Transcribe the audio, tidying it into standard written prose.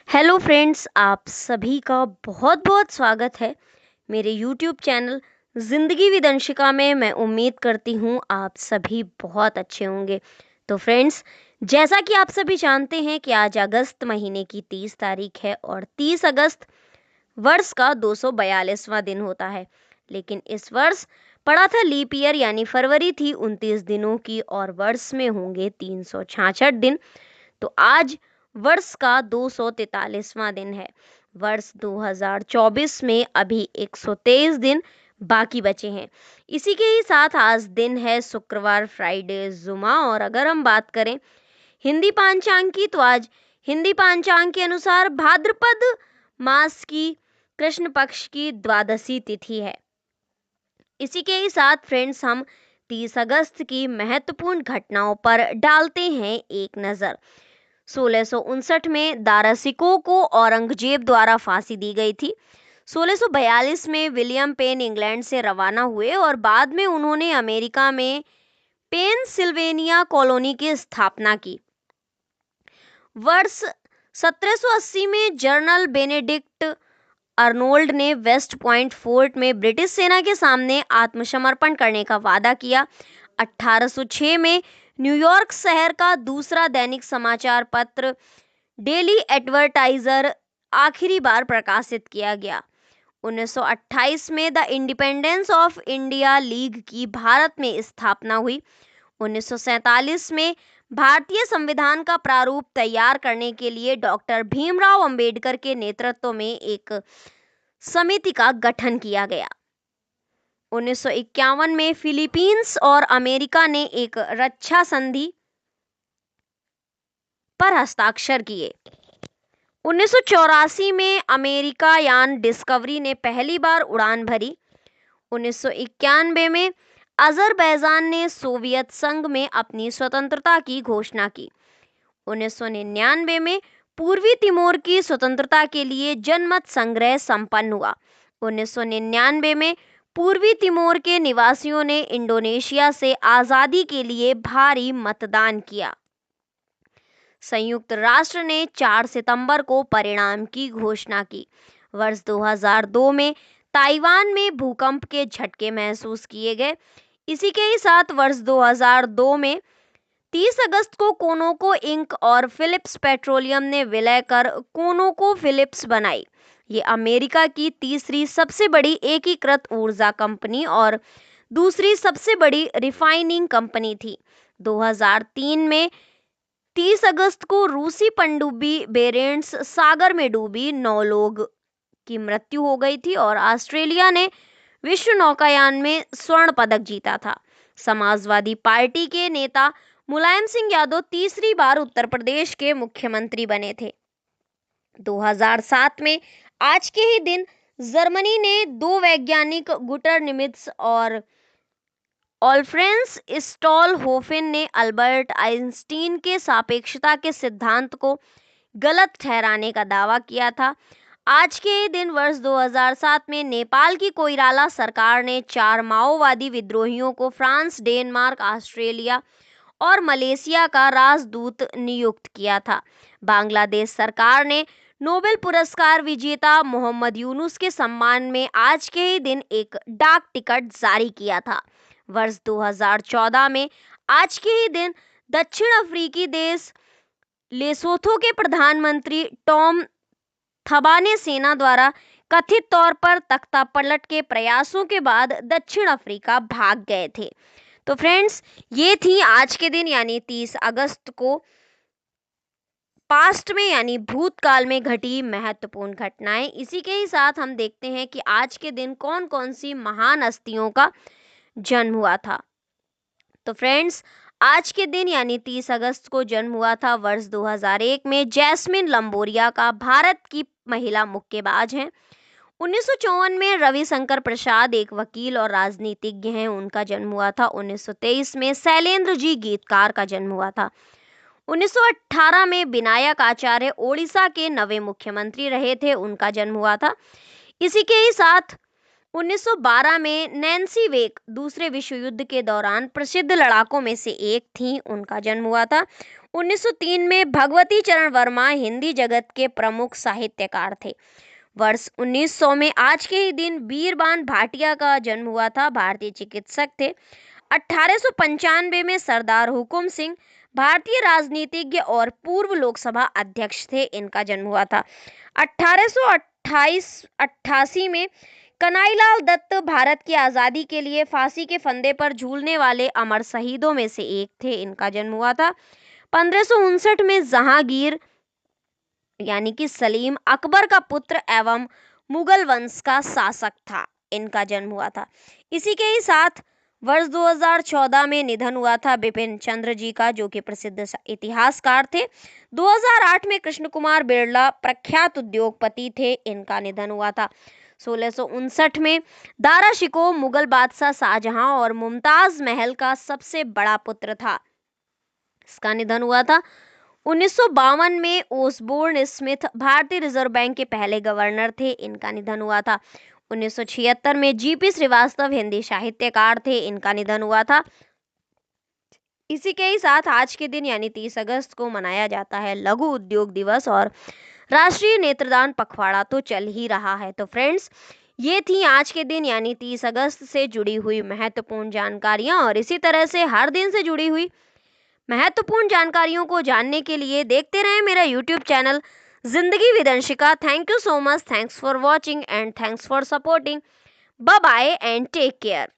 Hello friends, आप सभी का बहुत बहुत स्वागत है मेरे यूट्यूब चैनल ज़िंदगी विद अंशिका में। मैं उम्मीद करती हूँ आप सभी बहुत अच्छे होंगे। तो फ्रेंड्स, जैसा कि आप सभी जानते हैं कि आज अगस्त महीने की 30 तारीख है और 30 अगस्त वर्ष का 242वां दिन होता है। लेकिन इस वर्ष पड़ा था लीप ईयर, यानी फरवरी थी 29 दिनों की और वर्ष में होंगे 366 दिन। तो आज वर्ष का 243वां दिन है। वर्ष 2024 में अभी 123 दिन बाकी बचे हैं। इसी के ही साथ आज दिन है शुक्रवार, फ्राइडे, जुमा। और अगर हम बात करें हिंदी पांचांग की, तो आज हिंदी पांचांग के अनुसार भाद्रपद मास की कृष्ण पक्ष की द्वादशी तिथि है। इसी के ही साथ फ्रेंड्स, हम 30 अगस्त की महत्वपूर्ण घटनाओं पर डालते हैं एक नजर। 1659 में दारा सिकों को औरंगजेब द्वारा फांसी दी गई थी। 1642 में विलियम पेन इंग्लैंड से रवाना हुए और बाद में उन्होंने अमेरिका में पेनसिल्वेनिया कॉलोनी की स्थापना की। वर्ष 1780 में जनरल बेनेडिक्ट अर्नोल्ड ने वेस्ट पॉइंट फोर्ट में ब्रिटिश सेना के सामने आत्मसमर्पण करने का वादा किया। 1806 में न्यूयॉर्क शहर का दूसरा दैनिक समाचार पत्र डेली एडवर्टाइजर आखिरी बार प्रकाशित किया गया। 1928 में the independence of India league की भारत में स्थापना हुई। 1947 में भारतीय संविधान का प्रारूप तैयार करने के लिए डॉक्टर भीमराव अंबेडकर के नेतृत्व में एक समिति का गठन किया गया। 1951 में फिलीपींस और अमेरिका ने एक रक्षा संधि पर हस्ताक्षर किए। 1984 में अमेरिका यान डिस्कवरी ने पहली बार उड़ान भरी। 1991 में अजरबैजान ने सोवियत संघ में अपनी स्वतंत्रता की घोषणा की। 1999 में पूर्वी तिमोर की स्वतंत्रता के लिए जनमत संग्रह संपन्न हुआ। 1999 में पूर्वी तिमोर के निवासियों ने इंडोनेशिया से आज़ादी के लिए भारी मतदान किया। संयुक्त राष्ट्र ने 4 सितंबर को परिणाम की घोषणा की। वर्ष 2002 में ताइवान में भूकंप के झटके महसूस किए गए। इसी के ही साथ वर्ष 2002 में 30 अगस्त को कोनोको इंक और फिलिप्स पेट्रोलियम ने विलय कर कोनोको फिलिप्स बनाई। ये अमेरिका की तीसरी सबसे बड़ी एकीकृत ऊर्जा कंपनी और दूसरी सबसे बड़ी रिफाइनिंग कंपनी थी। 2003 में 30 अगस्त को रूसी पनडुब्बी बेरेंट्स सागर में डूबी। 9 लोग की मृत्यु हो गई थी और ऑस्ट्रेलिया ने विश्व नौकायान में स्वर्ण पदक जीता था। समाजवादी पार्टी के नेता मुलायम सिंह यादव तीसरी बार उत्तर प्रदेश के मुख्यमंत्री बने थे। 2007 में आज के ही दिन जर्मनी ने 2 वैज्ञानिक गुटर निमित्ज और ऑल्फ्रेंस स्टॉलहोफेन ने अल्बर्ट आइंस्टीन के सापेक्षता के सिद्धांत को गलत ठहराने का दावा किया था। आज के ही दिन वर्ष 2007 में नेपाल की कोइराला सरकार ने 4 माओवादी विद्रोहियों को फ्रांस, डेनमार्क, ऑस्ट्रेलिया और मलेशिया का राजदूत नियुक्त किया था। बांग्लादेश सरकार ने नोबेल पुरस्कार विजेता मोहम्मद यूनुस के सम्मान में आज के ही दिन एक डाक टिकट जारी किया था। वर्ष 2014 में आज के ही दिन दक्षिण अफ्रीकी देश लेसोथो के प्रधानमंत्री टॉम थबाने सेना द्वारा कथित तौर पर तख्ता पलट के प्रयासों के बाद दक्षिण अफ्रीका भाग गए थे। तो फ्रेंड्स, ये थी आज के दिन यानी 30 अगस्त को पास्ट में यानी भूतकाल में घटी महत्वपूर्ण घटनाएं। इसी के ही साथ हम देखते हैं कि आज के दिन कौन कौन सी महान हस्तियों का जन्म हुआ था। तो फ्रेंड्स, आज के दिन यानी 30 अगस्त को जन्म हुआ था वर्ष 2001 में जैस्मिन लंबोरिया का। भारत की महिला मुक्केबाज हैं। 1954 में रविशंकर प्रसाद एक वकील और राजनीतिज्ञ हैं, उनका जन्म हुआ था। 1923 में शैलेंद्र जी गीतकार का जन्म हुआ था। 1918 में विनायक आचार्य ओडिशा के नवे मुख्यमंत्री रहे थे, उनका जन्म हुआ था। इसी के ही साथ 1912 में नैन्सी वेक दूसरे विश्व युद्ध के दौरान प्रसिद्ध लड़ाकों में से एक थीं, उनका जन्म हुआ था। 1903 में भगवती चरण वर्मा हिंदी जगत के प्रमुख साहित्यकार थे। वर्ष 1900 में आज के ही दिन बीरबान भाटिया का जन्म हुआ था, भारतीय चिकित्सक थे। 1895 में सरदार हुकुम सिंह भारतीय राजनीतिज्ञ और पूर्व लोकसभा अध्यक्ष थे, इनका जन्म हुआ था। 1888 में कन्हैयालाल दत्त भारत की आज़ादी के लिए फांसी के फंदे पर झूलने वाले अमर शहीदों में से एक थे, इनका जन्म हुआ था। 1559 में जहांगीर यानी कि सलीम अकबर का पुत्र एवं मुगल वंश का शासक था, इनका जन्म हुआ था। इसी के ही साथ वर्ष 2014 में निधन हुआ था बिपिन चंद्र जी का, जो कि प्रसिद्ध इतिहासकार थे। 2008 में कृष्ण कुमार बिरला प्रख्यात उद्योगपति थे, इनका निधन हुआ था। 1659 में दारा शिकोह मुगल बादशाह शाहजहां और मुमताज महल का सबसे बड़ा पुत्र था, इसका निधन हुआ था। 1952 में ओसबोर्न स्मिथ भारतीय रिजर्व बैंक के पहले गवर्नर थे, इनका निधन हुआ था। 1976 में जीपी श्रीवास्तव हिंदी साहित्यकार थे, इनका निधन हुआ था। इसी के ही साथ आज के दिन यानी 30 अगस्त को मनाया जाता है लघु उद्योग दिवस, और राष्ट्रीय नेत्रदान पखवाड़ा तो चल ही रहा है। तो फ्रेंड्स, ये थी आज के दिन यानी 30 अगस्त से जुड़ी हुई महत्वपूर्ण जानकारियां, और इसी तरह से हर दिन से जुड़ी हुई महत्वपूर्ण जानकारियों को जानने के लिए देखते रहें मेरा YouTube channel Zindagi with Anshika. Thank you so much, thanks for watching and thanks for supporting. Bye bye and take care.